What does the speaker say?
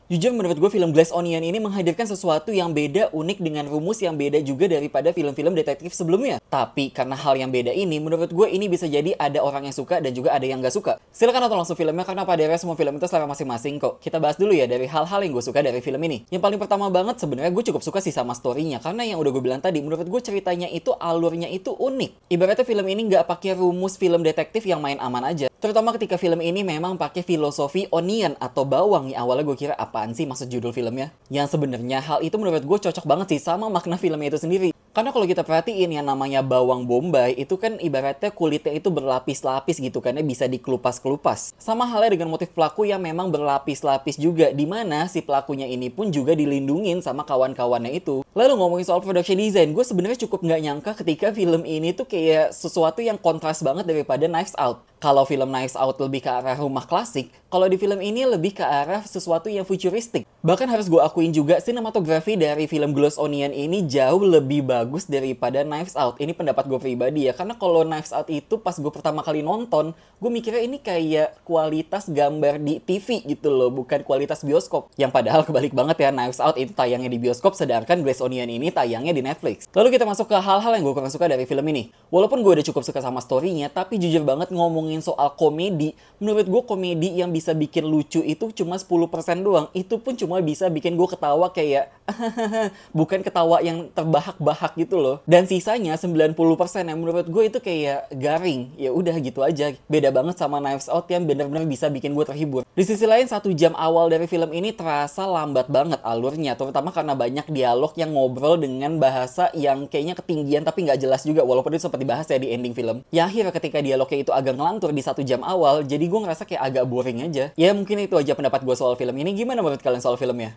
Jujur menurut gue film Glass Onion ini menghadirkan sesuatu yang beda, unik dengan rumus yang beda juga daripada film-film detektif sebelumnya. Tapi karena hal yang beda ini, menurut gue ini bisa jadi ada orang yang suka dan juga ada yang gak suka. Silakan nonton langsung filmnya karena pada akhirnya semua film itu selera masing-masing kok. Kita bahas dulu ya dari hal-hal yang gue suka dari film ini. Yang paling pertama banget sebenarnya gue cukup suka sih sama story-nya karena yang udah gue bilang tadi, menurut gue ceritanya itu alurnya itu unik. Ibaratnya film ini nggak pakai rumus film detektif yang main aman aja. Terutama ketika film ini memang pakai filosofi onion atau bawang. Ya awalnya gue kira apaan sih maksud judul filmnya. Yang sebenarnya hal itu menurut gue cocok banget sih sama makna filmnya itu sendiri. Karena kalau kita perhatiin yang namanya bawang bombay itu kan ibaratnya kulitnya itu berlapis-lapis gitu kan ya, bisa dikelupas-kelupas. Sama halnya dengan motif pelaku yang memang berlapis-lapis juga, dimana si pelakunya ini pun juga dilindungin sama kawan-kawannya itu. Lalu ngomongin soal production design, gue sebenarnya cukup nggak nyangka ketika film ini tuh kayak sesuatu yang kontras banget daripada Knives Out. Kalau film Knives Out lebih ke arah rumah klasik, kalau di film ini lebih ke arah sesuatu yang futuristik. Bahkan harus gue akuin juga, sinematografi dari film Glass Onion ini jauh lebih bagus daripada Knives Out. Ini pendapat gue pribadi ya, karena kalau Knives Out itu pas gue pertama kali nonton, gue mikirnya ini kayak kualitas gambar di TV gitu loh, bukan kualitas bioskop. Yang padahal kebalik banget ya, Knives Out itu tayangnya di bioskop, sedangkan Glass Onion ini tayangnya di Netflix. Lalu kita masuk ke hal-hal yang gue kurang suka dari film ini. Walaupun gue udah cukup suka sama story-nya, tapi jujur banget ngomongin soal komedi, menurut gue komedi yang bisa bikin lucu itu cuma 10% doang. Itu pun cuma bisa bikin gue ketawa kayak bukan ketawa yang terbahak-bahak gitu loh. Dan sisanya 90% yang menurut gue itu kayak garing. Ya udah gitu aja. Beda banget sama Knives Out yang bener-bener bisa bikin gue terhibur. Di sisi lain 1 jam awal dari film ini terasa lambat banget alurnya, terutama karena banyak dialog yang ngobrol dengan bahasa yang kayaknya ketinggian tapi nggak jelas juga, walaupun itu sempat dibahas ya di ending film. Ya akhirnya ketika dialognya itu agak ngelantur di 1 jam awal, jadi gue ngerasa kayak agak boring aja. Ya mungkin itu aja pendapat gue soal film ini. Gimana menurut kalian soal filmnya?